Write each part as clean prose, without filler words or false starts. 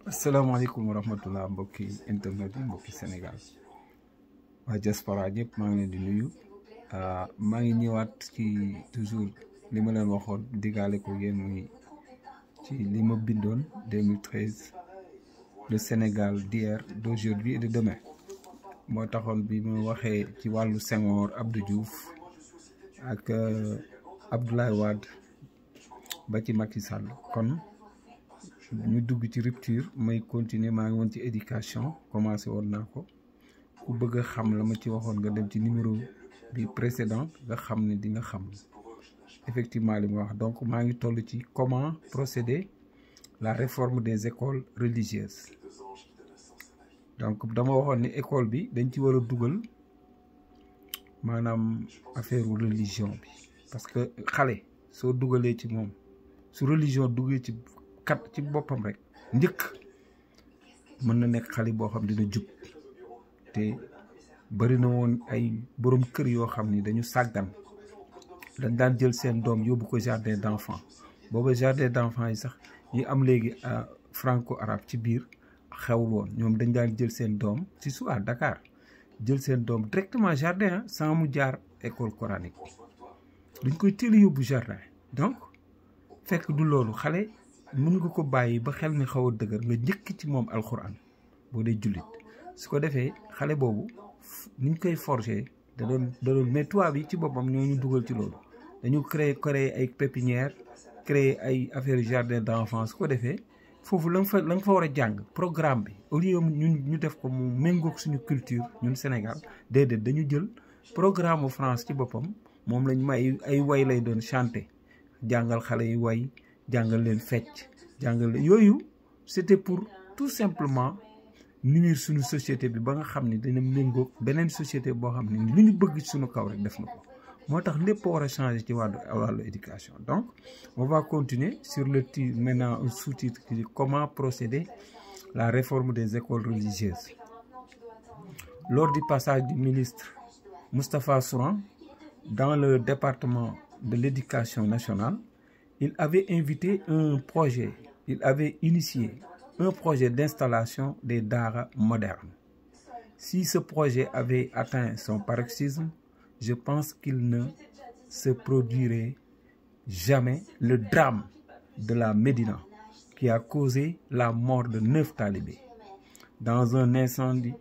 asalaamaaleykum wa rahmatullah mbokki internet yi mbokki Sénégal waa diaspora ñëpp maa ngi leen di nuyu maa ngi ñëwaat ci toujours li ma leen waxoon diggaale ko yéen muy ci li ma bindoon 2013 le Sénégal d'hier d'aujourd'hui et de demain moo taxoon bi ma waxee ci wàllu Senghor Abdou Diouf ak Abdoulaye Wade ba ci Macky Sall kon ñu dugg ci rupture may continuer maa ngi woon ci éducation commencé woon naa ko ku bëgg a xam la ma ci waxoon nga dem ci numéro bi précédent nga xam ne di nga xam effectivement li ma wax donc maa ngi toll ci comment procéder la réforme des écoles religieuses donc dama waxoon ni école bi dañ ci war a dugal maanaam affaire religion bi parce que xale soo dugalee ci moom su religion duggee ci kat ci boppam rek njëkk mën na nekk xale boo xam dina jub te bari na woon ay borom kër yoo xam ni dañu sàggan dañ daan jël seen doom yóbbu ko jardin d'enfants booba jardin d'enfants yi sax yi am léegi franco arabe ci biir xewul woon ñoom dañ daan jël seen doom ci su à Dakar jël seen doom directement jardin sans mu jaar école coranique duñ koy teel a yóbbu jardin donc fekk du loolu xale mën nga ko bàyyi ba xel mi xaw a dëgër nga njëkk ci moom alxuraan boo dee jullit su ko defee xale boobu niñ koy forger da doon mais tubaab yi ci boppam ñoo ñu dugal ci loolu dañu créer ay pépinière créer ay affaire jardin d'enfants su ko defee foofu la nga fa war a jàng programme bi au lieu ñu def ko mu méngoog suñu culture ñun Sénégal déedéet dañu jël programme France ci boppam moom lañ may ay way lay doon chanter jàngal xale yi way jàngal leen fecc jàngal leen yooyu c'était pour tout simplement nuire suñu société bi ba nga xam ne dina méngoog beneen société boo xam ne lu ñu bëgg ci suñu kaw rek def na ko moo tax lépp war a changer ci wàllu éducation donc on va continuer sur le titre maintenant un sous-titre qui dit comment procéder la réforme des écoles religieuses. Lors du passage du ministre Moustapha Souran dans le département de l'éducation nationale, il avait initié un projet d'installation des daara modernes. Si ce projet avait atteint son paroxysme, je pense qu'il ne se produirait jamais le drame de la Médina qui a causé la mort de 9 talibés dans un incendie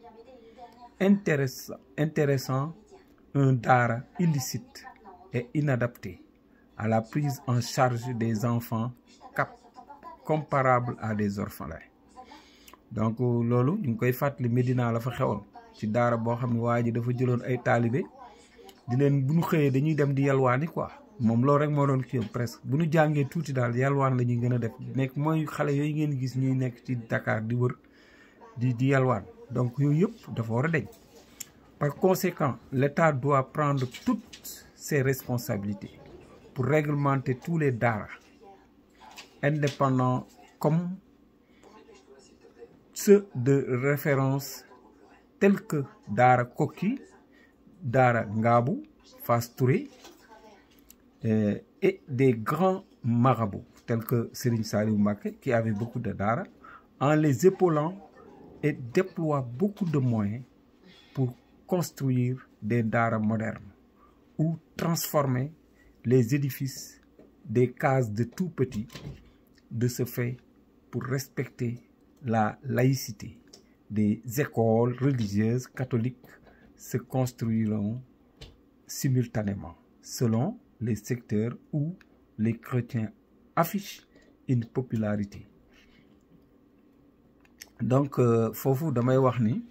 intéressant un daara illicite et inadapté à la prise en charge des enfants comparable à des orphelins. Donc loolu ñu ngi koy fàttali Médina la fa xewoon ci daara boo xam ne waa ji dafa jëloon ay taalibe di leen bu ñu xëyee dañuy dem di yalwaani quoi moom loolu rek moo doon kii presque bu ñu jàngee tuuti daal yalwaan la ñuy gën a def nekk mooy xale yooyu ngeen gis ñuy nekk ci Dakar di wër di yalwaan donc yooyu yëpp dafa war a deñ. Par conséquent, l'État doit prendre toutes ses responsabilités pour réglementer tous les daara indépendants comme ceux de référence tels que Daara Koki, Daara Ngabou, Fass Touré et des grands marabouts tels que Serigne Saliou Mbacké qui avait beaucoup de daara en les épaulant et déploie beaucoup de moyens pour construire des daara modernes ou transformer les édifices des cases de tout petit. De ce fait, pour respecter la laïcité, des écoles religieuses catholiques se construiront simultanément selon les secteurs où les chrétiens affichent une popularité. Donc foofu damay wax ni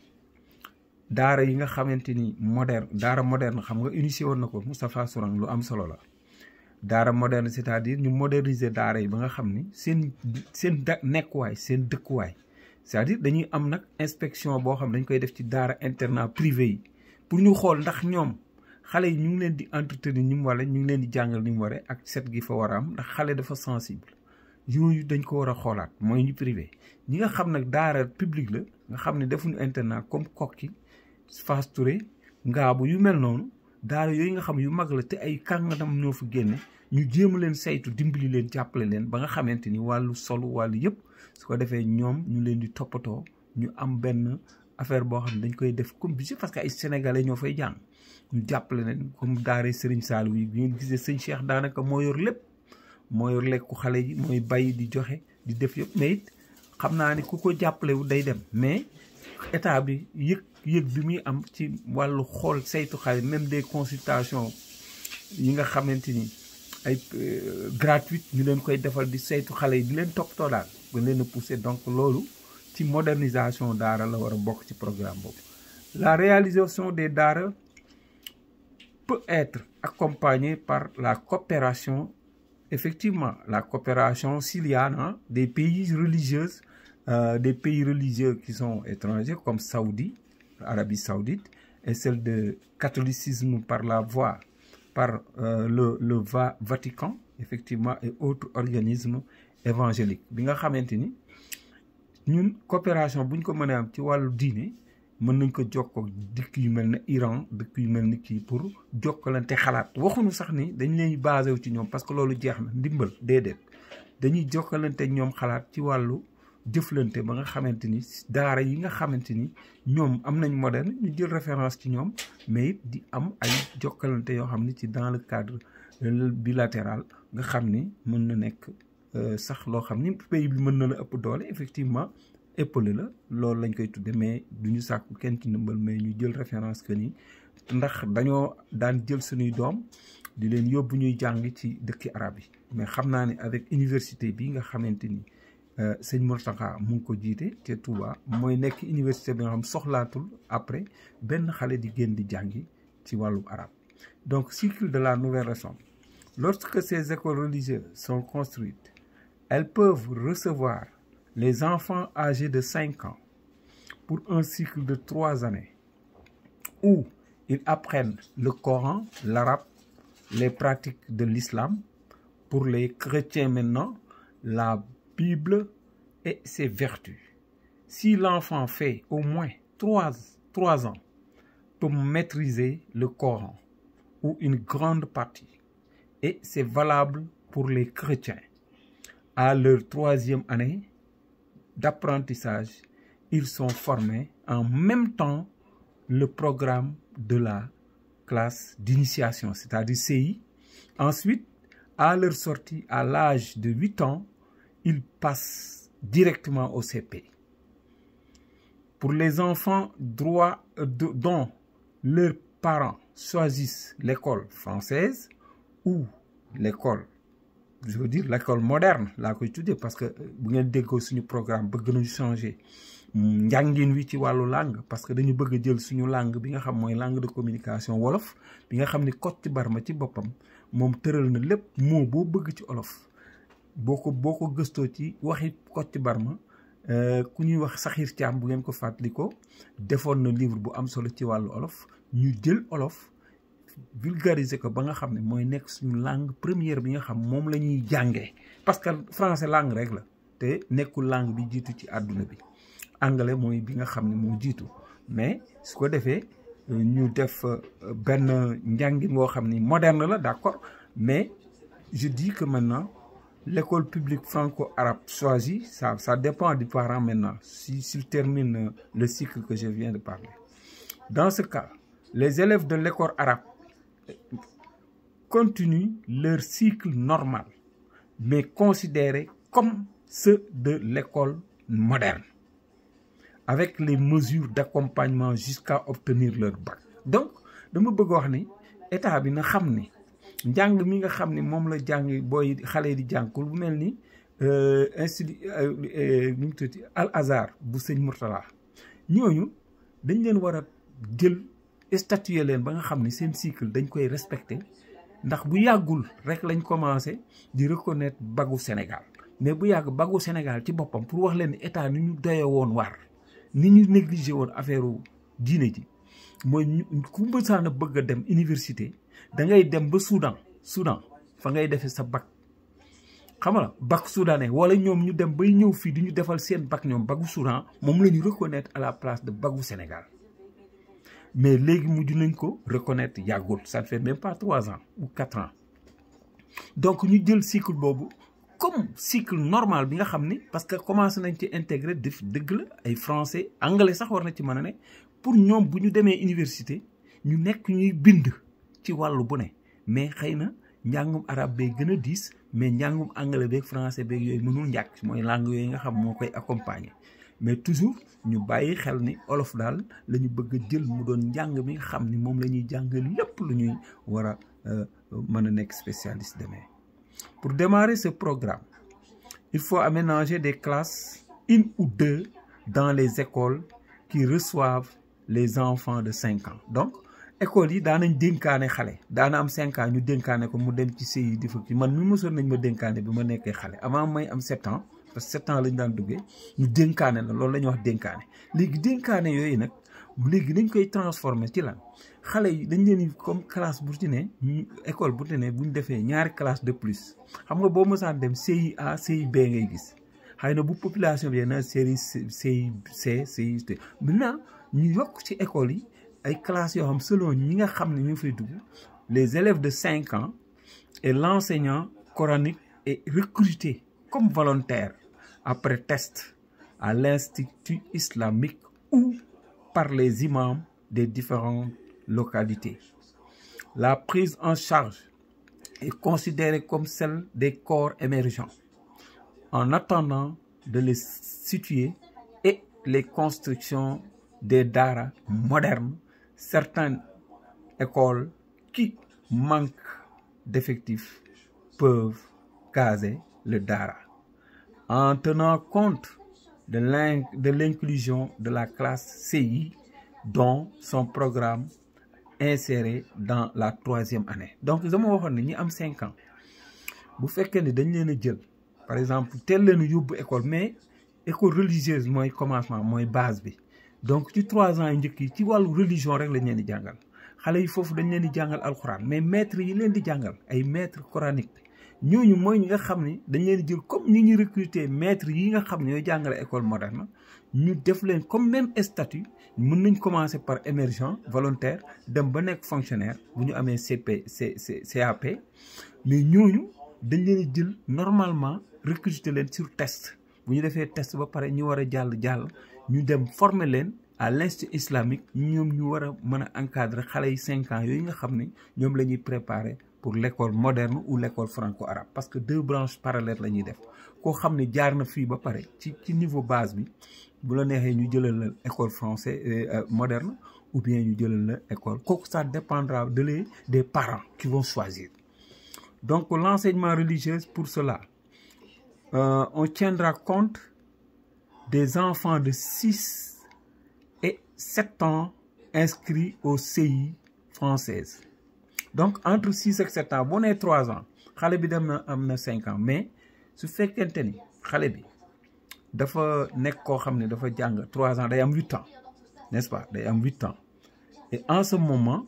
daara yi nga xamante ni daara moderne xam nga initié woon na ko Moustapha Souran lu am solo la daara moderne c'est-à-dire ñu moderniser daara yi ba nga xam ni seen nekkuwaay seen dëkkuwaay c'est-à-dire dañuy am nag inspection boo xam dañ koy def ci daara internat privé yi pour ñu xool ndax ñoom xale yi ñu ngi leen di entretenir ni mu waree ñu ngi leen di jàngal ni mu waree ak set gi fa war a am ndax xale dafa sensible yooyu dañ ko war a xoolaat mooy ñu privé ñi nga xam nag daara public la nga xam ne defuñu internat comme Koki Fass Touré Ngaabu yu mel noonu daara yooyu nga xam yu mag la te ay kàngam ñoo fa génne ñu jéem leen saytu dimbali leen jàppale leen ba nga xamante ni wàllu solu wàllu yëpp su ko defee ñoom ñu leen di toppatoo ñu am benn affaire boo xam ne dañ koy def comme budget parce que ay sénégalais ñoo fay jàng ñu jàppale leen comme daara Serigne Saliou yi bi ngeen gisee sëñ Cheikh daanaka moo yor lépp moo yor lekku xale yi mooy bay di joxe di def yëpp mais it xam naa ni ku ko jàppalewu day dem mais état bi yëg bi muy am ci wàllu xool saytu xale même des consultations yi nga xamante ni ay gratuite ñu leen koy defal di saytu xale yi di leen toppatoo daal ba leen a pousser donc loolu ci modernisation daara la war a bokk ci programme boobu. La réalisation des daara peut être accompagnée par la coopération, effectivement la coopération s'il y a des pays religieux qui sont étrangers comme Saoudi, Arabie Saoudite, et celle de catholicisme par la voie par le Vatican, effectivement, et autres organismes évangéliques. Bi nga xamante ni ñun coopération buñ ko mënee am ci wàllu diine mën nañ ko jokkoo dëkk yu mel ne Iran dëkk yu mel ni kii pour jokkalante xalaat waxuñu sax ni dañ leen basé wu ci ñoom parce que loolu jeex na ndimbal déedéet dañuy jokkalante ñoom xalaat ci wàllu jëflante ba nga xamante ni daara yi nga xamante ni ñoom am nañ moderne ñu jël référence ci ñoom mais it di am ay jokkalante yoo xam ni ci dans le cadre bilatéral nga xam ni mën na nekk sax loo xam ni pays bi mën na la ëpp doole effectivement épaulé la loolu lañ koy tudde mais du ñu sàkku kenn ci ndimbal mais ñu jël référence que ni ndax dañoo daan jël suñuy doom di leen yóbbu ñuy jàng ci dëkki arab yi mais xam naa ne avec université bi nga xamante ni sëñ Mourtaka mu ngi ko jiite ca Touba mooy nekk université bi nga xam soxlaatul après benn xale di génn di jàngi ci wàllu arab donc cycle de la nouvelle réforme. Lorsque ces écoles religieuses sont construites, elles peuvent recevoir les enfants âgés de 5 ans pour un cycle de 3 années où ils apprennent le Coran, l'arabe, les pratiques de l'islam. Pour les chrétiens maintenant, la Bible et ses vertus. Si l'enfant fait au moins 3 ans pour maîtriser le Coran ou une grande partie, et c'est valable pour les chrétiens, à leur 3e année d'apprentissage, ils sont formés en même temps le programme de la classe d'initiation, c'est-à-dire CI. Ensuite, à leur sortie, à l'âge de 8 ans, ils passent directement au CP. Pour les enfants dont leurs parents choisissent l'école française ou l'école, je veux dire l'école moderne laa koy tuddee parce que bu ngeen déggoo suñu programme bëgg nañu changer njàngin wi ci wàllu langue parce que dañu bëgg a jël suñu langue bi nga xam mooy langue de communication wolof bi nga xam ni Kocc Barma ci boppam moom tëral na lépp moo boo bëgg ci olof boo ko gëstoo ci waxi Kocc Barma ku ñuy wax Saxiir Caam bu ngeen ko fàttalikoo defoon na livre bu am solo ci wàllu olof ñu jël olof vulgariser ko ba nga xam ne mooy nekk suñu langue première bi nga xam moom la ñuy jàngee parce que français langue rek la te nekkul langue bi jiitu ci àdduna bi anglais mooy bi nga xam ne moo jiitu mais su ko defee ñu def benn njàngin woo xam ni moderne la d'accord mais je dis que maintenant l'école publique franco-arabe choisie ça dépend du parent maintenant s'il termine le cycle que je viens de parler. Dans ce cas, les élèves de l'école arabe continuent leur cycle normal, mais considérés comme ceux de l'école moderne, avec les mesures d'accompagnement jusqu'à obtenir leur bac. Donc, dama bëgg wax ni état bi na xam ni njàng mi nga xam ni moom la jàng booy xale di jàng ku mel ni institut nu mu tudd Al Azhar bu sëñ Mourtala ñooñu dañ leen war a jël statuer leen ba nga xam ni seen cycle dañ koy respecter ndax bu yàggul rek lañ commencé di reconnaître bagu Sénégal mais bu yàgg bagu Sénégal ci boppam pour wax leen état ni ñu doye woon war ni ñu négligé woon affaire diine ji mooy ku mësaan a bëgg a dem université da ngay dem ba Soudan fa ngay defee sa bac xam nga bac soudanais wala ñoom ñu dem bay ñëw fii di ñu defal seen bac ñoom bagu Soudan moom la ñu reconnaître à la place de bagu Sénégal mais léegi mujj nañ ko reconnaître yàggul, ça ne fait même pas 3 ans ou 4 ans. Donc ñu jël cycle boobu comme cycle normal bi nga xam ni parce que commencé nañ ci intégrer dëgg la ay français anglais sax war na ci mën a ne pour ñoom bu ñu demee université ñu nekk ñuy bind ci wàllu bu ne mais xëy na njàngum arabe bee gën a diis mais njàngum anglais beeg français beeg yooyu mënul njàkk mooy langue yooyu nga xam moo koy accompagner mais toujours ñu bàyyi xel ni olof daal la ñu bëgg a jël mu doon njàng mi nga xam ni moom la ñuy jàng lépp lu ñuy war a mën a nekk spécialiste demain. Pour démarrer ce programme, il faut aménager des classes 1 ou 2 dans les écoles qui reçoivent les enfants de 5 ans. Donc, école yi daanañ dénkaane xale daana am 5 ans ñu dénkaane ko mu dem ci CI di fa man mi mosoon nañ ma dénkaane bi ma nekkee xale avant may am 7 ans parce que 7 ans lañ daan duggee ñu dénkaane la loolu la ñuy wax dénkaane léegi dénkaane yooyu nag léegi dañ koy transformer ci lan xale yi dañ leen comme classe bu ci ne école bu ci ne bu ñu defee ñaari classe de plus xam nga boo mësaan dem CI A CI B ngay gis xëy na bu population bi na série CI C CI D maintenant ñu yokk ci école yi ay classes yoo xam selon ñi nga xam ne ñu fay dugg les élèves de 5 ans et l'enseignant coranique est recruté comme volontaire après test à l'institut islamique ou par les imams des différentes localités. La prise en charge est considérée comme celle des corps émergents. En attendant de les situer et les constructions des daara modernes, certaines écoles qui manquent d'effectifs peuvent caser le daara en tenant compte de l'inclusion de la classe CI dont son programme inséré dans la 3e année. Donc dama waxoon ne ñi am 5 ans bu fekkee ne dañ leen a jël par exemple teel leen a yóbbu école mais école religieuse mooy commencement mooy base bi donc ci 3 ans yu njëkk yi ci wàllu religion rek lañ leen di jàngal xale yi foofu dañ leen di jàngal alxuraan mais maîtres yi leen di jàngal ay maîtres coraniques ñooñu mooy ñi nga xam ne dañ leen di jël comme ni ñu recruter maîtres yi nga xam ne ñooy jàngale école moderne ñu def leen comme même statut mën nañ commencer par émergent volontaire dem ba nekk fonctionnaire bu ñu amee CAP mais ñooñu dañ leen di jël normalement recruter leen sur test bu ñu defee test ba pare ñu war a jàll ñu dem former leen à l'institut islamique ñoom ñu war a mën a encadrer xale yi 5 ans yooyu nga xam ne ñoom la ñuy préparer pour l'école moderne ou l'école franco-arabe parce que 2 branches parallèles la ñuy def koo xam ne jaar na fii ba pare ci niveau base bi bu la neexee ñu jëlal la école français moderne ou bien ñu jëlal la école kooku ça dépendra des parents qui vont choisir. Donc l'enseignement religieux pour cela on tiendra compte des enfants de 6 et 7 ans inscrits au CI française. Donc entre 6 et 7 ans boo nee 3 ans xale bi am na 5 ans mais su fekkente ni xale bi dafa nekk koo xam ne dafa jàng 3 ans day am 8 ans n'est-ce pas day am 8 ans et en ce moment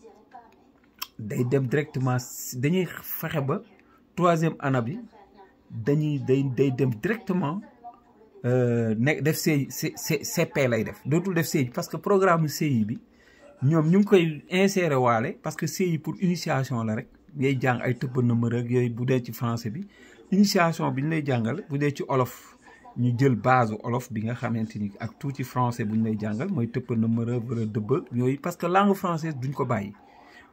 day dem directement dañuy fexe ba 3e année bi day dem directement def CP lay def dootul def CI parce que programme CI bi ñoom ñu ngi koy insérer waale parce que CI pour initiation la rek ngay jàng ay tëbb numéro ak yooyu bu dee ci français bi initiation bi ñu lay jàngal bu dee ci olof ñu jël base olof bi nga xamante ni ak tuuti français bu ñu lay jàngal mooy tëbb numéro wala dëbb yooyu parce que langue française duñ ko bàyyi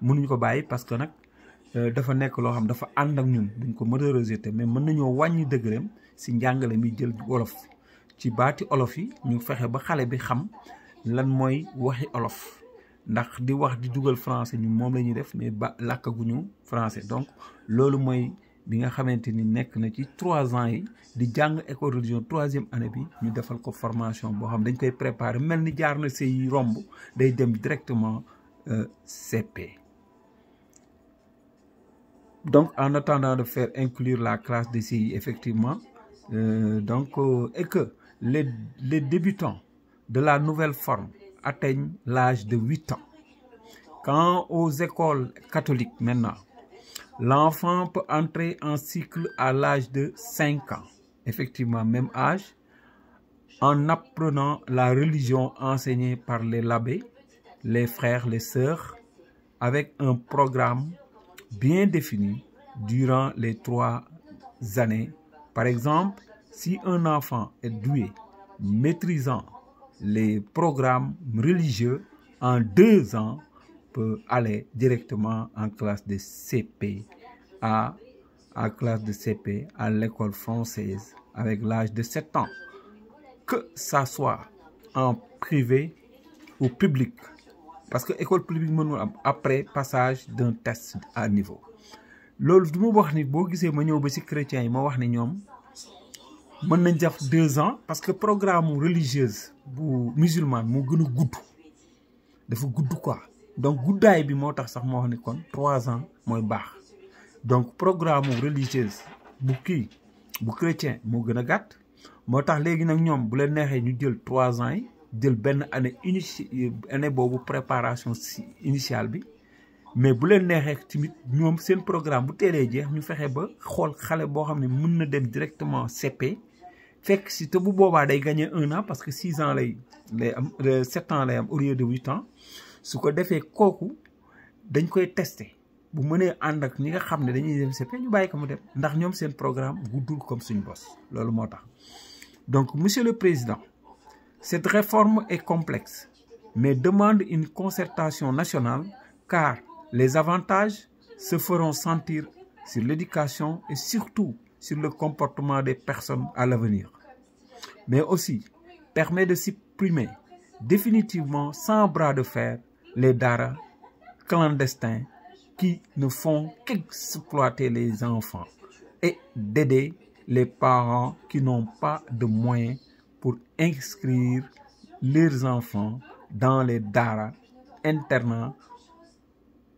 mënuñ ko bàyyi parce que nag dafa nekk loo xam dafa ànd ak ñun duñ ko mën a rejeter mais mën nañoo wàññi dëgëram si njàngale mi jël wolof ci baati olof yi ñu fexe ba xale bi xam lan mooy waxi olof ndax di wax di dugal français ñun moom la ñuy def mais ba làkkaguñu français donc loolu mooy bi nga xamante ni nekk na ci 3 ans yi di jàng école religion 3e année bi ñu defal ko formation boo xam dañ koy préparer mel ni jaar na CI romb day dem directement CP. Donc en attendant de faire inclure la classe de CI effectivement et que les débutants de la nouvelle forme atteignent l'âge de 8 ans. Quant aux écoles catholiques maintenant, l'enfant peut entrer en cycle à l'âge de 5 ans, effectivement même âge, en apprenant la religion enseignée par les l'abbé les frères, les sœurs, avec un programme bien défini durant les 3 années. Par exemple, si un enfant est doué, maîtrisant les programmes religieux, en 2 ans, peut aller directement en classe de CP à l'école française avec l'âge de 7 ans. Que ça soit en privé ou public. Parce que l'école publique mënul am après passage d'un test à niveau. Loolu du ma wax ni boo gisee ma ñëw ba ci chrétiens yi ma wax ni ñoom mën nañ def 2 ans parce que programme religieuse bu musulman moo gën a gudd. Dafa gudd quoi. Donc guddaay bi moo tax sax moo wax ni kon 3 ans mooy baax. Donc programme religieuse bu kii bu chrétien moo gën a gàtt. Moo tax léegi nag ñoom bu leen neexee ñu jël 3 ans yi jël benn année boobu préparation initiale bi mais bu leen neexee tamit ñoom seen programme bu teelee jeex ñu fexe ba xool xale boo xam ne mën na dem directement CP fekk si te bu boobaa day gagner 1 an parce que 6 ans lay am 7 ans lay am au lieu de 8 ans su ko defee kooku dañ koy tester bu mënee ànd ak ñi nga xam ne dañuy dem CP ñu bàyyi ko mu dem ndax ñoom seen programme guddul comme suñu bos loolu moo tax. Donc, Monsieur le Président, cette réforme est complexe, mais demande une concertation nationale car les avantages se feront sentir sur l'éducation et surtout sur le comportement des personnes à l'avenir. Mais aussi permet de supprimer définitivement sans bras de fer les daara clandestins qui ne font qu'exploiter les enfants et d'aider les parents qui n'ont pas de moyens pour inscrire leurs enfants dans les daara internats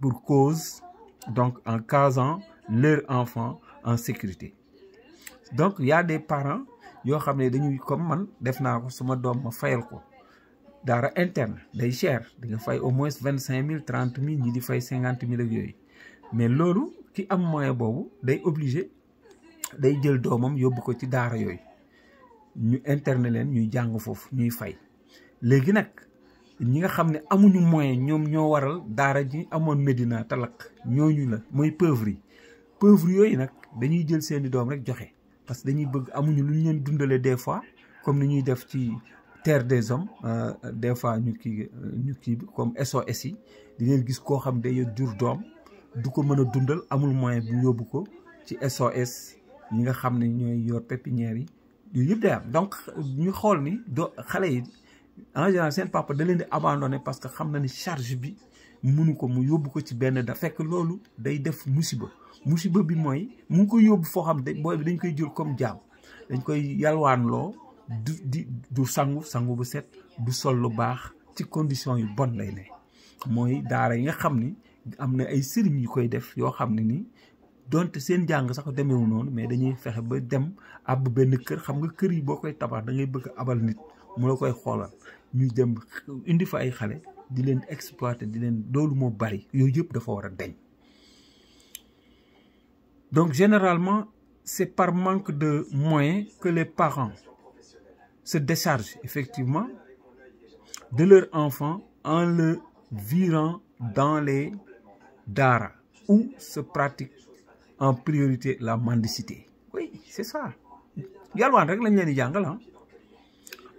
pour cause, donc en casant leurs enfants en sécurité. Donc il y a des parents yoo xam ne dañuy comme man def naa ko suma doom ma fayal ko daara interne day cher di nga fay au moins 25 000 30 000 ñi di fay 50 000 ak yooyu mais loolu ki am moyen boobu day obligé day jël doomam yóbbu ko ci daara yooyu ñu interne leen ñuy jàng foofu ñuy fay léegi nag ñi nga xam ne amuñu moyen ñoom ñoo waral daara ji amoon Médina talak ñooñu la mooy pauvre yooyu nag dañuy jël seeni doom rek joxe parce que dañuy bëgg amuñu lu ñu leen dundale des fois comme ni ñuy def ci terre des hommes des fois ñu kii comme SOS yi di ngeen gis koo xam day jur doom du ko mën a dundal amul moyen bu yóbbu ko ci SOS ñi nga xam ne ñooy yor pépinière yi yooyu yëpp day am donc ñu xool ni xale yi en général seen papa da leen di abandonné parce que xam na ni charge bi mënu ko mu yóbbu ko ci benn da fekk loolu day def musiba bi mooy mu ngi koy yóbbu foo xam booy bi dañ koy jël comme jaam dañ koy yalwaanloo du sangu bu set du sol lu baax ci condition yu bon lay ne mooy daara yi nga xam ni am na ay sëriñ yu koy def yoo xam ne ni donte seen jàng sax demeewu noonu mais dañuy fexe ba dem ab benn kër xam nga kër yi boo koy tabax da ngay bëgg abal nit mu la koy xoolal ñuy dem indi fa ay xale di leen exploiter di leen loolu moo bari yooyu yëpp dafa war a deñ. Donc généralement c'est par manque de moyens que les parents se déchargent effectivement de leurs enfants en le virant dans les daara où se pratique en priorité la mendicité. Oui, c'est ça. Yalwaan rek lañ leen di jàngal ah.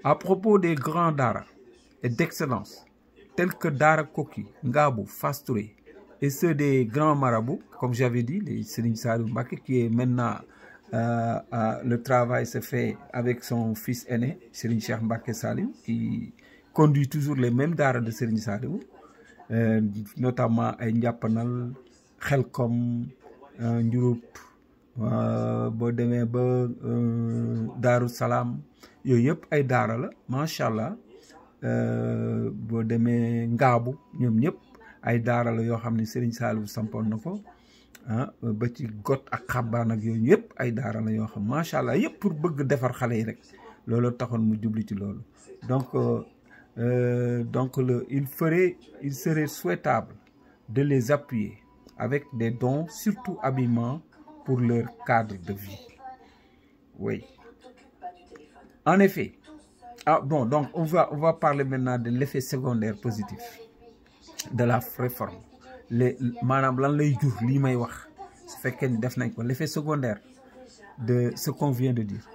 À propos des grands daara et d'excellence tels que Daara Koki, Ngabou, Fass Touré et ceux des grands marabouts, comme j'avais dit, les Serigne Saliou Mbacké qui est maintenant le travail se fait avec son fils aîné, Serigne Cheikh Mbacké Saliou, qui conduit toujours les mêmes daara de Serigne Saliou, notamment ay Ndiapanal, Xelkom, Ndiouroup, boo demee ba Daaru Salaam yooyu yëpp ay daara la macha allah boo demee Ngaabu ñoom ñëpp ay daara la yoo xam ne Serigne Saliou sampoon na ko ba ci got ak xabbaan ak yooyu yëpp ay daara la yoo xam macha allah yëpp pour bëgg defar xale yi rek loolu taxoon mu jubli ci loolu donc il serait souhaitable de les appuyer avec des dons surtout habillement pour leur cadre de vie. Oui. En effet. Donc on va parler maintenant de l'effet secondaire positif. de la réforme maanaam lan lay jur lii may wax su fekkee ni def nañ ko l'effet secondaire de ce qu'on vient de dire.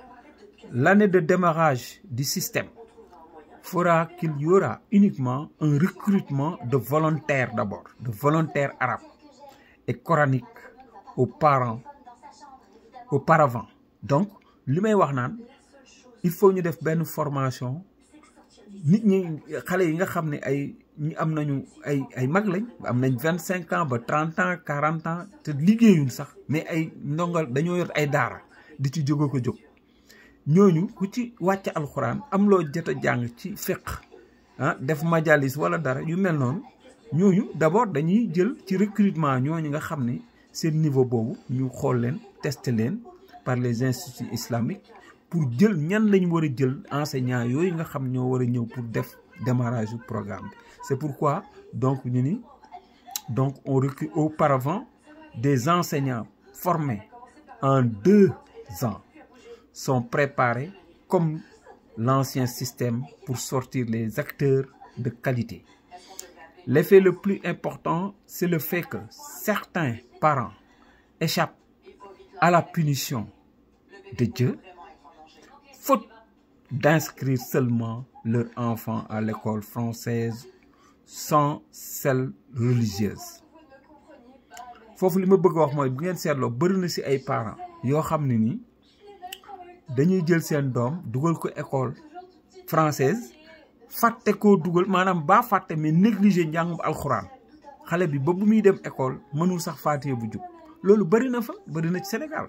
L'année de démarrage du système fera qu'il y aura uniquement un recrutement de volontaires d'abord, de volontaires arabes et coraniques auparavant. Donc, li may wax naan il faut ñu def benn formation nit ñi xale yi nga xam ne ñi am nañu ay mag lañ am nañ 25 ans ba 30 ans 40 ans te liggéeyuñ sax mais ay ndongal dañoo yor ay daara di ci jóge ko jóg ñooñu ku ci wàcc alxuraan am loo jot a jàng ci fiqh def majalis wala dara yu mel noonu ñooñu d'abord dañuy jël ci recrutement ñooñu nga xam ne seen niveau boobu ñu xool leen tester leen par les instituts islamiques pour jël ñan lañ war a jël enseignants yooyu nga xam ñoo war a ñëw pour def démarrage du programme bi. C'est pourquoi donc on recrute auparavant des enseignants formés en 2 ans sont préparés comme l'ancien système pour sortir les acteurs de qualité. L'effet le plus important, c'est le fait que certains parents échappent à la punition de Dieu, faute d'inscrire seulement leur enfant à l'école française sans celle religieuse. Foofu li ma bëgg a wax mooy bu ngeen seetloo bëri na ci ay parents yoo xam ne ni dañuy jël seen doom dugal ko école française fàtte koo dugal maanaam baa fàtte mais négliger njàngum alxuraan xale bi ba bu muy dem école mënul sax faatiye bu jub loolu bëri na ci Sénégal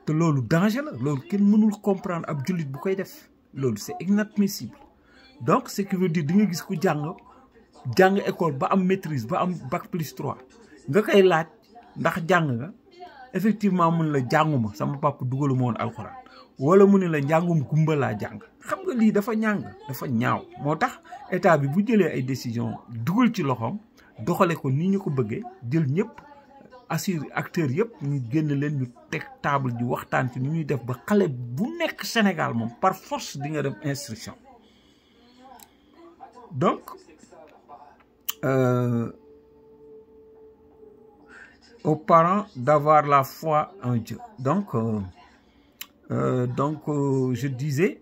te loolu danger la loolu kenn mënul comprendre ab jullit bu koy def loolu c'est inadmissible. Donc ce qui veut dire di nga gis ku jàng école ba am maîtrise ba am bac plus 3 nga koy laaj ndax jàng nga effectivement mun la jànguma sama papa dugaluma woon alxuraan wala mu ne la njàngum gumba laa jàng xam nga lii dafa ñaaw moo tax état bi bu jëlee ay décision dugal ci loxoom doxale ko ni ñu ko bëggee jël ñëpp assure acteurs yëpp ñu génn leen ñu teg table ji waxtaan ci ni ñuy def ba xale bu nekk Sénégal moom par force di nga dem instruction. Donc aux parents d'avoir la foi en Dieu. Donc je disais,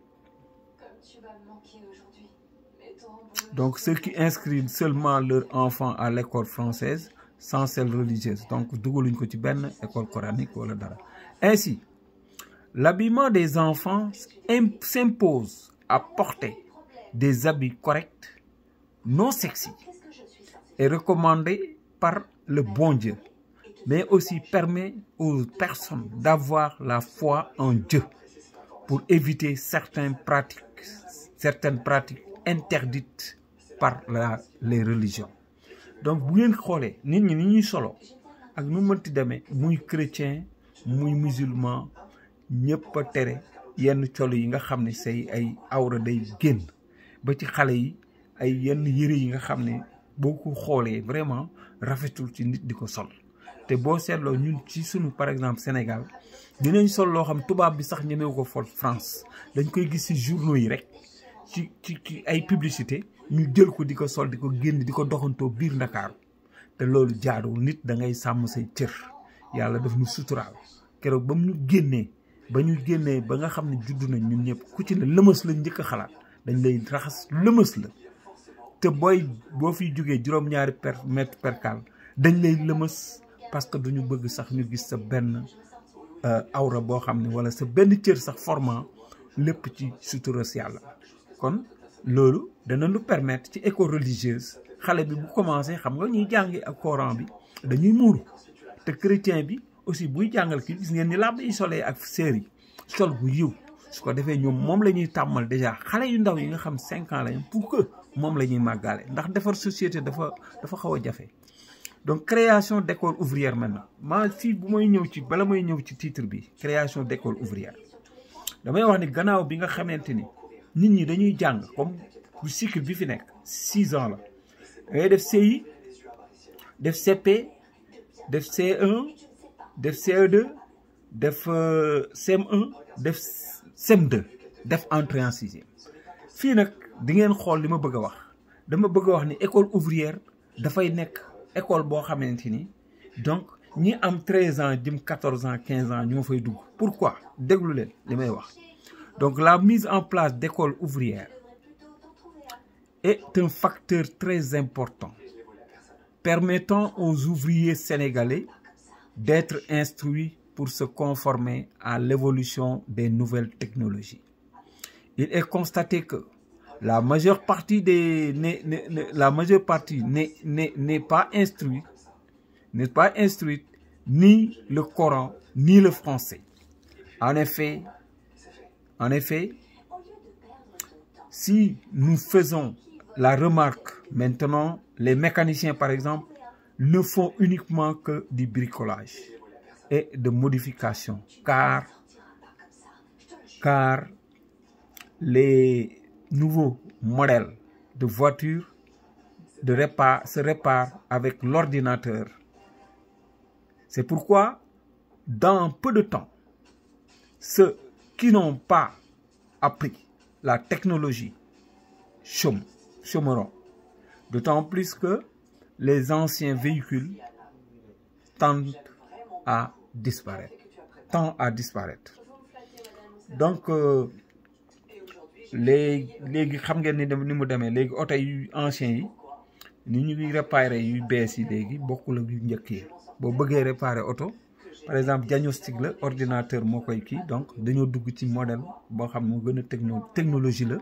donc ceux qui inscrivent seulement leurs enfants à l'école française sans celle religieuse, donc dugaluñ ko ci benn école coranique wala dara. Ainsi, l'habillement des enfants s'impose à porter des habits corrects, non sexy, est recommandé par le bon Dieu, mais aussi permet aux personnes d'avoir la foi en Dieu pour éviter certaines pratiques interdites par les religions. Donc bu ngeen xoolee nit ñi ni ñuy solo ak nu mënti demee muy chrétien muy musulman ñëpp a tere yenn colo yi nga xam ne say ay awra day génn ba ci xale yi ay yenn yëre yi nga xam ne boo ko xoolee vraiment rafetul ci nit di ko sol te boo seetloo ñun ci sunu par exemple Sénégal dinañ sol loo xam tubaab bi sax ñemewu ko fol France dañ koy gis ci journaux yi rek ci ay publicité ñu jël ko di ko sol di ko génn di ko doxantoo biir Ndakaaru te loolu jaaduwul nit da ngay sàmm say cër yàlla daf ñu suturaal keroog ba ñu génnee ba nga xam ne juddu nañ ñun ñëpp ku ci ne lëmës la njëkk a xalaat dañ lay raxas lëmës la te boo fiy jógee juróom-ñaari mètre percale dañ lay lëmës parce que duñu bëgg sax ñu gis sa benn awra boo xam ne wala sa benn cër sax formant lépp ci sutura si yàlla kon loolu dana nu permettre ci école religieuse xale bi bu commencé xam nga ñuy jàngi ak Coran bi dañuy muuru te chrétien bi aussi buy jàngal kii gis ngeen ni làbb yi solee ak sœur yi sol bu yiw su ko defee ñoom moom la ñuy tàmmal déjà xale yu ndaw yi nga xam 5 ans lañu pour que moom la ñuy màggaale ndax defar société dafa xaw a jafe. Donc création d'école ouvrière maintenant maa fii bu may ñëw ci bala may ñëw ci titre bi création d'école ouvrière damay wax ni gannaaw bi nga xamante ni nit ñi dañuy jàng comme bu cycle bi fi nekk 6 ans la ngay def CI def CP def C1 def CE2 def CM1 def CM2 def entrée en 6e fii nag di ngeen xool li ma bëgg a wax dama bëgg a wax ni école ouvrière dafay nekk école boo xamante ni donc ñi am 13 ans jëm 14 ans 15 ans ñoo fay dugg. Pourquoi déglu leen li may wax. Donc la mise en place d'écoles ouvrières est un facteur très important permettant aux ouvriers sénégalais d'être instruits pour se conformer à l'évolution des nouvelles technologies. Il est constaté que la majeure partie n'est pas instruite ni le Coran ni le français. En effet, si nous faisons la remarque maintenant, les mécaniciens par exemple ne font uniquement que du bricolage et de modification, car les nouveaux modèles de voitures se réparent avec l'ordinateur. C'est pourquoi, dans peu de temps, ceux qui n'ont pas appris la technologie chômeront. D'autant plus que les anciens véhicules tendent à disparaître. Donc, léegi xam ngeen ni mu demee léegi oto yu anciens yi ni ñuy réparer yu bees yi léegi bokkul ak yu njëkk yi boo bëggee réparer oto par exemple diagnostic la ordinateur moo koy kii donc dañoo dugg ci modèle boo xam moo gën a technologie la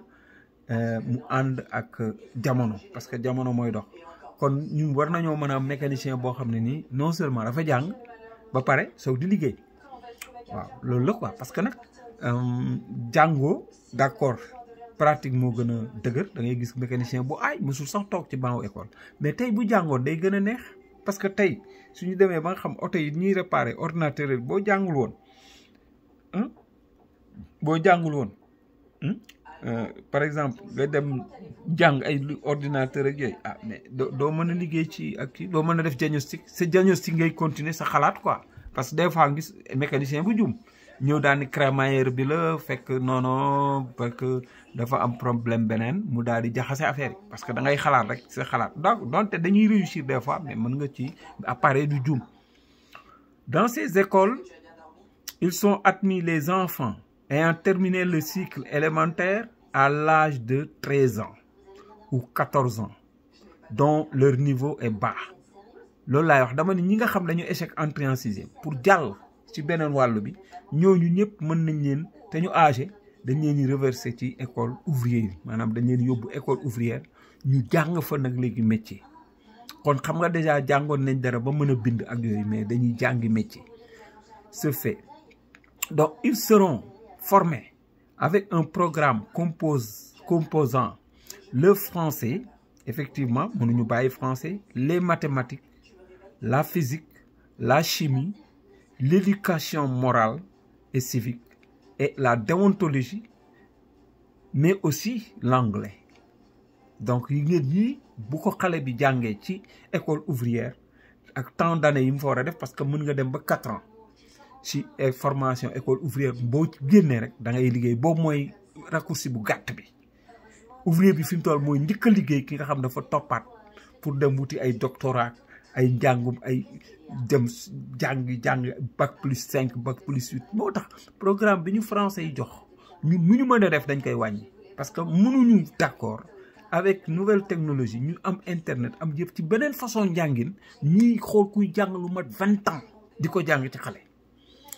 mu ànd ak jamono parce que jamono mooy dox kon ñun war nañoo mën a am mécanicien boo xam ne nii non seulement dafa jàng ba pare soog di liggéey waaw loolu la quoi parce que nag jàngoo d'accord pratique moo gën a dëgër da ngay gis mécanicien bu aay musul sax toog ci banc école mais tey bu jàngoon day gën a neex parce que tey suñu demee ba nga xam oto yi ñuy réparer ordinateur yi boo jàngul woon par exemple nga dem jàng ay ordinateur ak yooyu mais doo mën a liggéey ci ak kii doo mën a def diagnostic sa diagnostic ngay continuer sa xalaat quoi parce que des fois gis mécanicien bu jum ñëw daal ni crémaillère bi la fekk non parce que dafa am problème beneen mu daal di jaxase affaire yi parce que da ngay xalaat rek sa xalaat donc donte dañuy réussir des fois mais mën nga ci appareil du jum. Dans ces écoles ils sont admis les enfants ayant terminé le cycle élémentaire à l'âge de 13 ans ou 14 ans dont leur niveau est bas. loolu laay wax dama ni ñi nga xam dañu échec entrée en sixième pour jàll ci beneen wàllu bi ñooñu ñëpp mën nañ leen te ñu âgé dañ leen di reverser ci école ouvrière maanaam dañ leen yóbbu école ouvrière ñu jàng fa nag léegi métier kon xam nga déjà jàngoon nañ dara ba mën a bind ak yooyu mais dañuy jàngi métier. Ce fait donc ils seront formés avec un programme composant le français effectivement mënuñu bàyyi français les mathématiques la physique la chimie l'éducation morale et civique et la déontologie mais aussi l'anglais. Donc yi ngeen ñi bu ko xale bi jàngee ci école ouvrière ak tant d'années yi mu fa war a def parce que mën nga dem ba 4 ans ci formation école ouvrière boo génnee rek da ngay liggéey boobu mooy raccourci bu gàtt bi. Ouvrier bi fi mu toll mooy njëkk a liggéey ki nga xam dafa toppaat pour dem wuti ay doctorat ay njàngum ay dem jàng bac plus 5 bac plus 8 moo tax programme bi ñu français yi jox ñu mu ñu mën a def dañ koy wàññi parce que mënuñu d'accord avec nouvelle technologie ñu am internet am yëpp ci beneen façon njàngin ñuy xool kuy jàng lu mat 20 ans di ko jàng ci xale.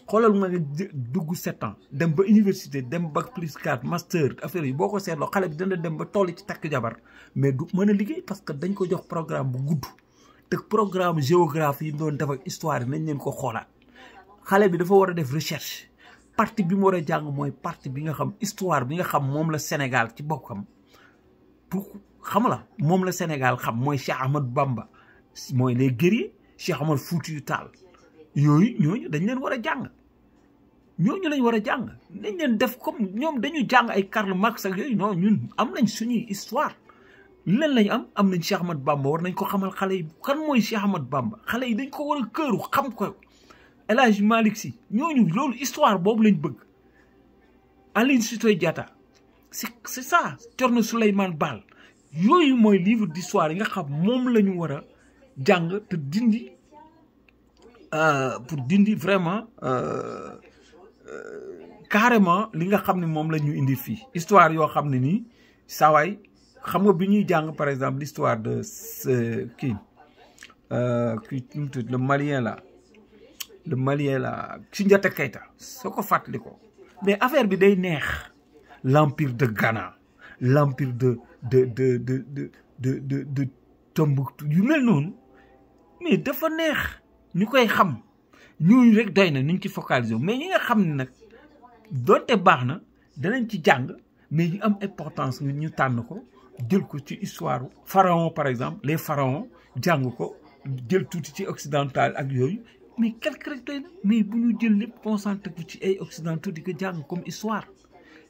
xoolal ma nga dugg 7 ans dem ba université dem bac plus 4 master affaire yi boo ko seetloo xale bi dana dem ba toll ci takk jabar mais du mën a liggéey parce que dañ ko jox programme bu gudd te programme géographie yi mu doon def ak histoire yi nañ leen ko xoolaat xale bi dafa war a def recherche partie bi mu war a jàng mooy partie bi nga xam histoire bi nga xam moom la Sénégal ci boppam pour xam la moom la Sénégal xam mooy Cheikh Ahmadou Bamba mooy les guerriers Cheikh Ahmadou Foutiyou Tall yooyu ñooñu dañ leen war a jàng ñooñu lañ war a jàng dañ leen def comme ñoom dañu jàng ay Karl Marx ak yooyu non ñun am nañ suñuy histoire leen lañ am nañ Cheikh Ahmadou Bamba war nañ ko xamal xale yi kan mooy Cheikh Ahmadou Bamba xale yi dañ ko war a këru xam ko El Hadj Malick Sy ñooñu loolu histoire boobu lañ bëgg Aline Sitoé Diatta c'est ça Thierno Souleymane Baal yooyu mooy livre d'histoire yi nga xam moom la ñu war a jàng te dindi pour dindi vraiment carrément li nga xam ne moom la ñu indi fii histoire yoo xam ne nii sawaay xam nga bi ñuy jàng par exemple l'histoire de kii le malien là Soundiata Keita soo ko fàttali ko mais affaire bi day neex l'empire de Ghana l'empire de Tombouctou yu mel noonu mais dafa neex ñu koy xam ñooñu rek doy na ñu ci focaliser mais ñi nga xam ne nag doonte baax na danañ ci jàng mais ñu am importance ñu tànn ko jël ko ci histoire pharaon par exemple les pharaons jàng ko jël tuuti ci occidental ak yooyu mais quelque rek doy na mais bu ñu jël lépp concentré ko ci ay occidentaux di ko jàng comme histoire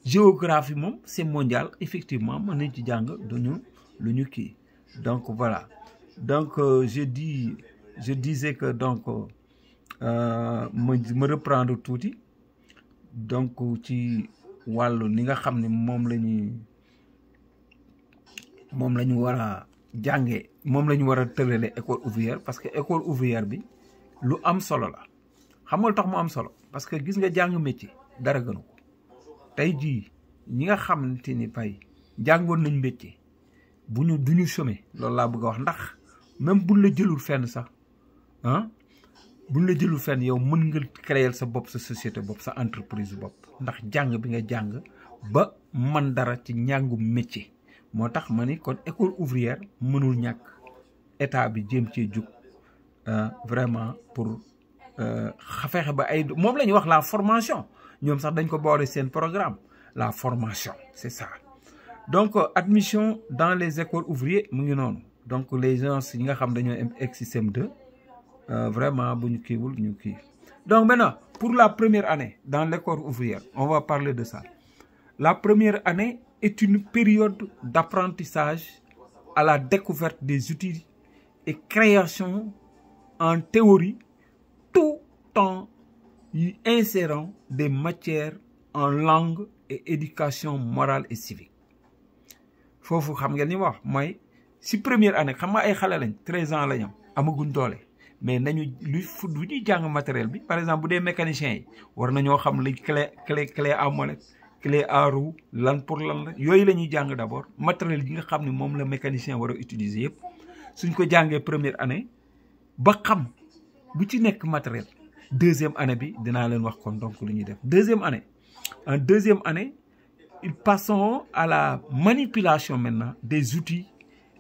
géographie moom c'est mondial effectivement mën nañ ci jàng duñu lu ñu kii donc voilà donc je disais que donc ma reprendre tuuti donc ci wàllu ni nga xam ne moom la ñu war a jàngee moom la ñu war a tërale école ouvrière parce que école ouvrière bi lu am solo la xam nga lu tax mu am solo parce que gis nga jàng métier dara gënu ko tey jii ñi nga xamante ni pay jàngoon nañ métier duñu chômer loolu laa bëgg a wax ndax même buñ la jëlul fenn sax buñ la jëlul fenn yow mën nga créer sa bopp sa société bopp sa entreprise bopp ndax jàng bi nga jàng ba man dara ci njàngu métier moo tax ma ni kon école ouvrière mënul ñàkk état bi jéem cee jug vraiment pour fexe ba ay moom la ñuy wax la formation ñoom sax dañ ko boole seen programme la formation c'est ça donc admission dans les écoles ouvrières mu ngi noonu donc les gens yi nga xam dañoo egg système 2 vraiment bu ñu kiiwul ñu kii donc maintenant pour la première année dans l'école ouvrière on va parler de ça la première année est une période d'apprentissage à la découverte des outils et création en théorie tout en y insérant des matières en langue et éducation morale et civique foofu xam ngeen ni wax mooy si première année xam nga ay xale lañ 13 ans la ñu amaguñ doole mais nañu lu ñuy jàng matériel bi par exemple bu dee mécanicien yi war nañoo xam li clé à molette clé à roue lan pour lan la yooyu la ñuy jàng d'abord matériel yi nga xam ne moom la mécanicien war a utiliser yëpp suñ ko jàngee première année ba xam bu ci nekk matériel deuxième année bi dinaa leen wax kon donc lu ñuy def deuxième année en deuxième année ils passeront à la manipulation maintenant des outils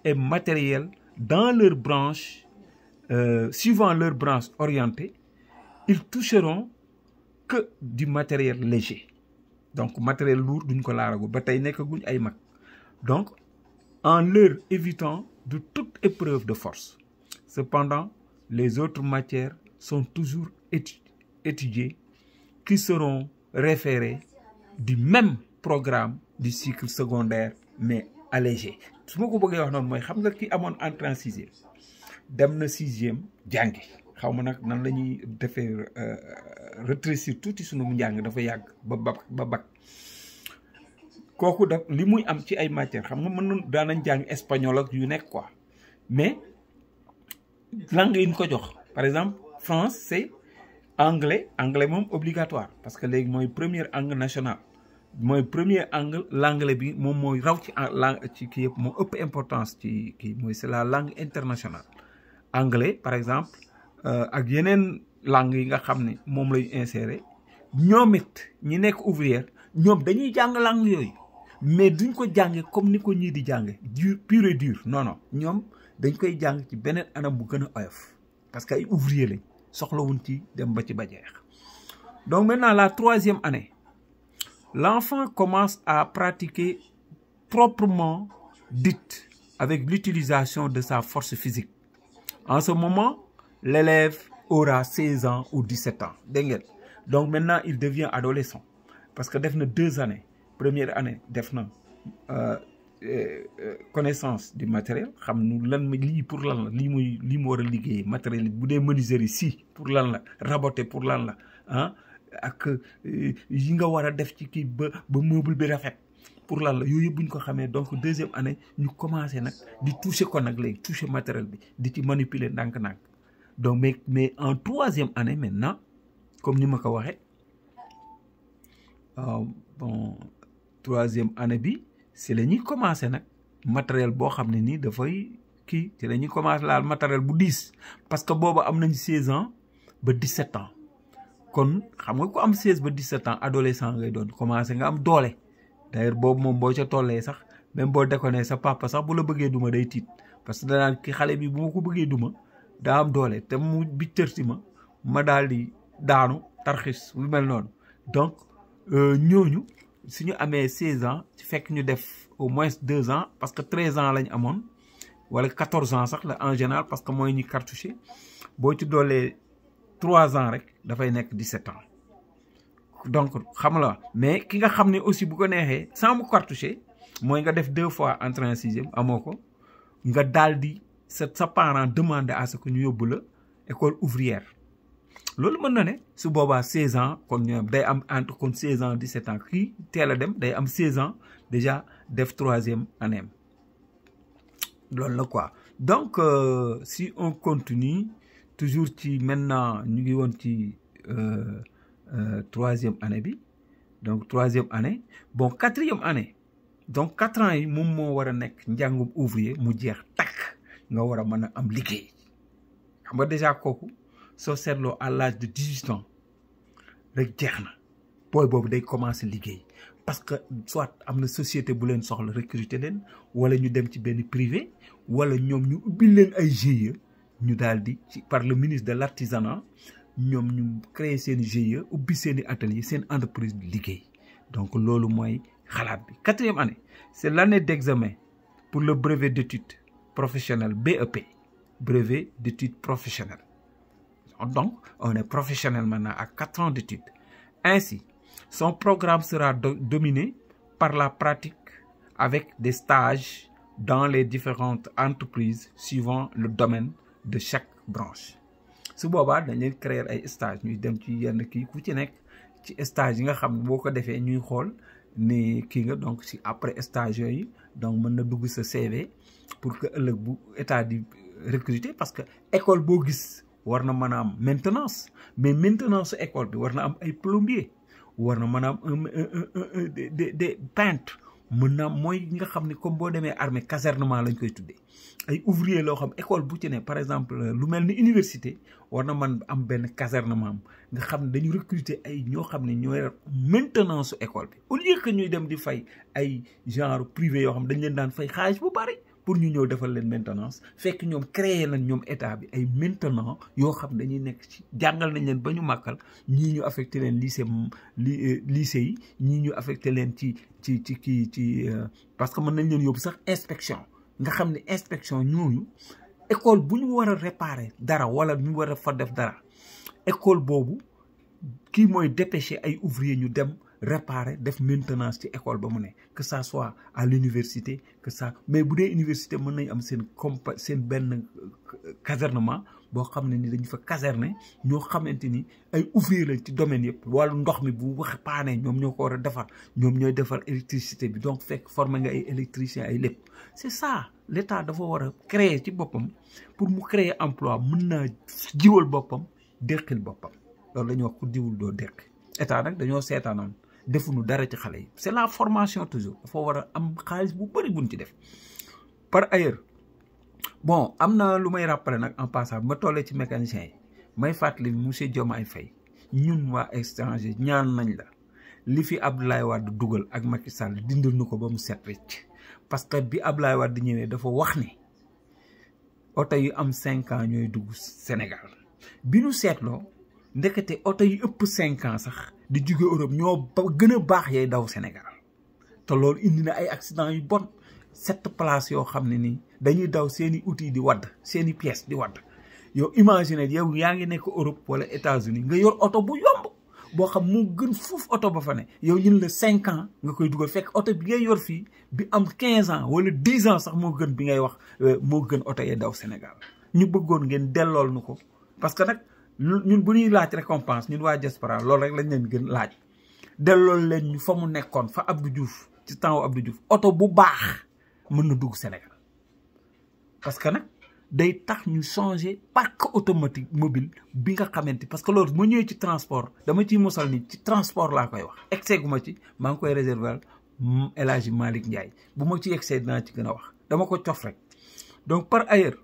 et matériels dans leur branche suivant leur branche orientée ils toucheront que du matériel léger donc matériel lourd duñ ko laaragul ba tey nekkaguñ ay mag donc en leur évitant de toute épreuve de force cependant les autres matières sont toujours étudiées qui seront référées du même programme du cycle secondaire mais allégé su ma ko bëggee wax noonu mooy xam nga ki amoon entrée en sixième dem na sixième jàngi xaw ma nag nan la ñuy defee rétrécir tuuti sunu njàng dafa yàgg ba bac kooku daf li muy am ci ay matières xam nga mën na daanañ jàng espagnol ak yu nekk quoi mais langue yi ñu ko jox par exemple France c'est anglais moom obligatoire parce que léegi mooy première langue nationale mooy premier l'anglais bi moom mooy raw ci langue ci kii yëpp moo ëpp importance ci kii mooy c'est la langue internationale anglais par exemple ak yeneen langue yi nga xam ne moom lay insérer ñoom it ñi nekk ouvrière ñoom dañuy jàng langue yooyu mais duñ ko jànge comme ni ko ñii di jànge pur et dur non ñoom dañ koy jàng ci beneen anam bu gën a oyof parce que ay ouvrier lañ soxlawuñ ci dem ba ci ba jeex donc maintenant la troisième année l'enfant commence à pratiquer proprement dite avec l'utilisation de sa force physique en ce moment l'élève aura 16 ans ou 17 ans dégg ngeen donc maintenant il devient adolescent parce que def na 2 années première année def na connaissance du matériel xam nu lan lii pour lan la lii mu war a liggéeyee matériel bu dee menuiserie si pour lan la raboter pour lan la ak yi nga war a def ci kii ba meuble bi rafet pour lan la yooyu yëpp bu ñu ko xamee donc deuxième année ñu commencé nag di toucher ko nag léegi toucher matériel bi di ci manipuler ndànk-ndànk donc mais en troisième année maintenant comme ni ma ko waxee bon troisième année bi c'est la ñuy commencé nag matériel boo xam ne nii dafay kii ci la ñuy commencé laal matériel bu 10 parce que boobu am nañ 16 ans ba 17 ans kon xam nga ko am 16 ba 17 ans adolescent ngay doon commencé nga am doole d'ailleurs boobu moom boo ca tollee sax même boo déconné sa papa sax bu la bëggee duma day tiit parce que danaan ki xale bi bu ma ko bëggee duma daa am doole te mu bi tërsi ma daal di daanu tarxis lu mel noonu donc ñooñu suñu amee 16 ans ci fekk ñu def au moins 2 ans parce que 13 ans lañ amoon wala 14 ans sax la en général parce que mooy ñi cartouché boo ci doolee 3 ans rek dafay nekk 17 ans donc xam la mais ki nga xam ne aussi bu ko neexee sans mu cartouché mooy nga def 2 fois entrée en sixième amoo ko nga daal di sa parent demandé à ce que ñu yóbbu la école ouvrière loolu mën na ne su boobaa 16 ans kon ñoom day am entre kon 16 ans 17 ans kii teel a dem day am 16 ans déjà def troisième année loolu la quoi donc si on continue toujours ci maintenant ñu ngi woon ci troisième année bi donc troisième année bon quatrième année donc 4 ans yi moom moo war a nekk njàngum ouvrier mu jeex takk nga war a mën a am liggéey xam nga déjà kooku soo seetloo à l'âge de 18 ans rek jeex na booy boobu day commencer liggéey parce que soit am na société bu leen soxla recruter leen wala ñu dem ci benn privé wala ñoom ñu ubbi leen ay GIE ñu daal di ci par le ministre de l'artisanat ñoom ñu créer seen GIE ubbi seen i atelier seen entreprise di liggéey donc loolu mooy xalaat bi quatrième année c'est l'année d'examen pour le brevet d'études professionnelles BEP brevet d'études professionnelles donc on est professionnel maintenant à 4 ans d'études ainsi son programme sera dominé par la pratique avec des stages dans les différentes entreprises suivant le domaine de chaque branche su boobaa dañ leen créer ay stage ñuy dem ci yenn kii ku ci nekk ci stage yi nga xam ne boo ko defee ñuy xool ni kii nga donc si après stage yooyu donc mën na dugg sa CV pour que ëllëg bu état di recruter parce que école boo gis war na mën a am maintenance mais maintenance école bi war na am ay plombier war na mën a am des peintres mën na am mooy nga xam ne comme boo demee armée casernement lañ koy tuddee ay ouvrier loo xam école bu ci ne par exemple lu mel ni université war na mën am benn casernement nga xam ne dañu recruter ay ñoo xam ne ñooy maintenance su école bi au lieu que ñuy dem di fay ay genre privé yoo xam dañ leen daan fay xaalis bu bari pour ñu ñëw defal leen maintenance fekk ñoom créer nañ ñoom état bi ay maintenant yoo xam dañuy nekk ci jàngal nañ leen ba ñu màkkal ñii ñu affecté leen lycée yi ñii ñu affecté leen ci parce que mën nañ leen yóbbu sax inspection nga xam ne inspection ñooñu école bu ñu war a réparer dara wala ñu war a fa def dara école boobu kii mooy dépêcher ay ouvrier ñu dem réparer def maintenance ci école ba mu ne que ça soit à l'université que ça mais bu dee université mën nañ am seen benn casernement boo xam ne ni dañu fa caserner ñoo xamante ni ay ouvrier lañ ci domaine yëpp wàllu ndox mi bu wax paanee ñoom ñoo ko war a defar ñoom ñooy defar électricité bi donc fekk former nga ay électricien ay lépp c'est ça l'état dafa war a créer ci boppam pour mu créer emploi mën naa jiwal boppam deqil boppam loolu la ñuy wax ku diwul doo deq état nag dañoo seetaanoon defuñu dara ci xale yi c'est la formation toujours dafa war a am xaalis bu bëri buñ ci def par ailleurs bon am na lu may rappeler nag en passant ma tollee ci mécanicien yi may fàttali monsieur Diomaye Faye ñun waa étranger ñaan nañ la li fi Abdoulaye Wade dugal ak Macky Sall dindal ñu ko ba mu set wecc parce que bi Abdoulaye Wade ñëwee dafa wax ne oto yu am 5 ans ñooy dugg Sénégal bi ñu seetloo ndekete oto yu ëpp 5 ans sax di jóge Europe ñoo gën a baax yay daw Sénégal te loolu indi na ay accident yu bon 7 places yoo xam ne nii dañuy daw seeni outils di wadd seeni pièces di wadd yow imagine yow yaa ngi nekk Europe wala États-Unis nga yor oto bu yomb boo xam moo gën fuuf oto ba fa ne yow ñun la 5 ans nga koy dugal fekk oto bi ngay yor fii bi am 15 ans wala 10 ans sax moo gën bi ngay wax moo gën oto yee daw Sénégal ñu bëggoon ngeen dellool nu ko parce que nag ñun bu ñuy laaj récompense ñun waa diaspora loolu rek lañ leen gën laaj dellool leen ñu fa mu nekkoon fa Abdou Diouf ci temps Abdou Diouf oto bu baax mën na dugg Sénégal parce que nag day tax ñu changer parc automatique mobile bi nga xamante parce que loolu mu ñëwee ci transport dama ciy mosal ni ci transport laa koy wax excès gu ma ci maa ngi koy réserver El Hadji Malick Ndiaye bu ma ci excès dinaa ci gën a wax dama ko cof rek donc par ailleurs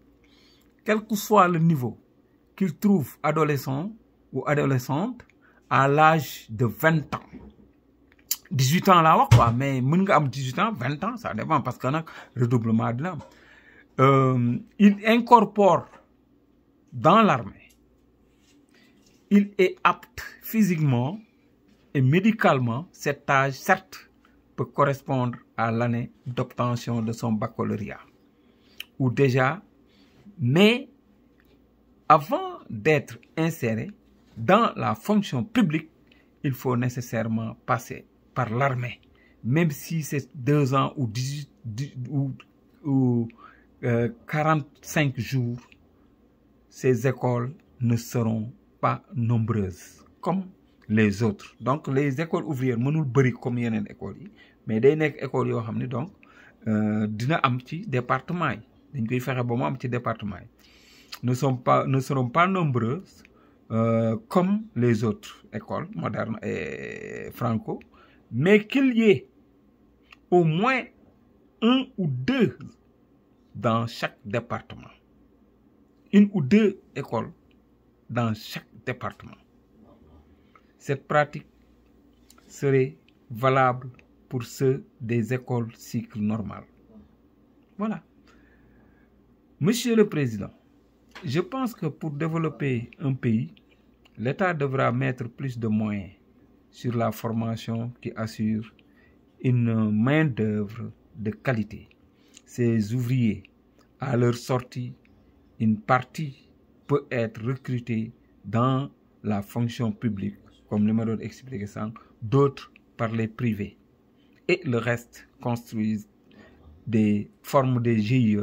quel que soit le niveau qu'il trouve adolescent ou adolescente à l'âge de 20 ans 18 ans laa wax quoi mais mën nga am 18 ans 20 ans ça dépend parce que nag redoublement dina am il incorpore dans l'armée il est apte physiquement et médicalement. Cet âge certes peut correspondre à l'année d'obtention de son baccalauréat ou déjà, mais avant d'être inséré dans la fonction publique, il faut nécessairement passer par l'armée, même si c'est 2 ans ou 18 ou 45 jours. Ces écoles ne seront pas nombreuses comme les autres. Donc les écoles ouvrières mënul bëri comme yeneen écoles yi mais day nekk écoles yoo xam ne donc dina am ci département yi dañ koy fexe ba mu am ci département yi ne seront pas nombreuses comme les autres écoles modernes et franco, mais qu'il y ait au moins 1 ou 2 dans chaque département, 1 ou 2 écoles dans chaque département. Cette pratique serait valable pour ceux des écoles cycle normal. Voilà. Monsieur le Président, je pense que pour développer un pays, l'État devra mettre plus de moyens sur la formation qui assure une main-d'œuvre de qualité. Ces ouvriers, à leur sortie, une partie peut être recrutée dans la fonction publique, comme le doon expliqué ça, d'autres par les privés. Et le reste construisent des formes de GIE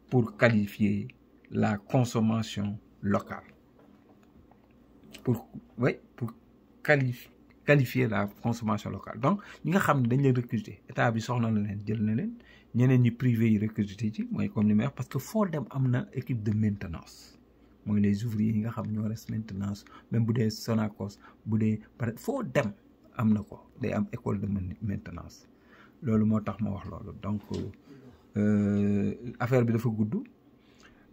pour qualifier la consommation locale. Pour qualifier la consommation locale. Donc, ñi nga xam ne dañ leen recruter état bi soxna na leen jël na leen ñeneen ñi privé yi recruter ci mooy comme ni may wax parce que foo dem am na équipe de maintenance mooy les ouvriers yi nga xam ñoo res maintenance même bu dee Sonacos bu dee pare foo dem am na ko day am école de maintenance loolu moo tax ma wax loolu donc affaire bi dafa gudd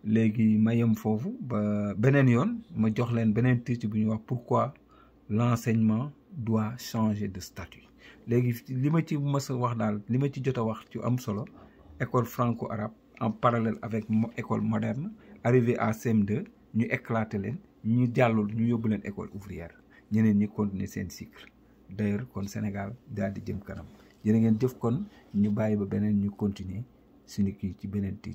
léegi ma yem foofu ba beneen yoon ma jox leen beneen titre bu ñuy wax pourquoi l'enseignement doit changer de statut. léegi li ma ci mës a wax daal li ma ci jot a wax ci am solo école franco-arabe en parallèle avec école moderne arrivé à CM2 ñu éclater leen ñu jàllul ñu yóbbu leen école ouvrière ñeneen ñi continuer seen cycle d'ailleurs kon Sénégal daal di jëm kanam jërë ngeen jëf kon ñu bàyyi ba beneen ñu continuer suñu kii ci beneen titre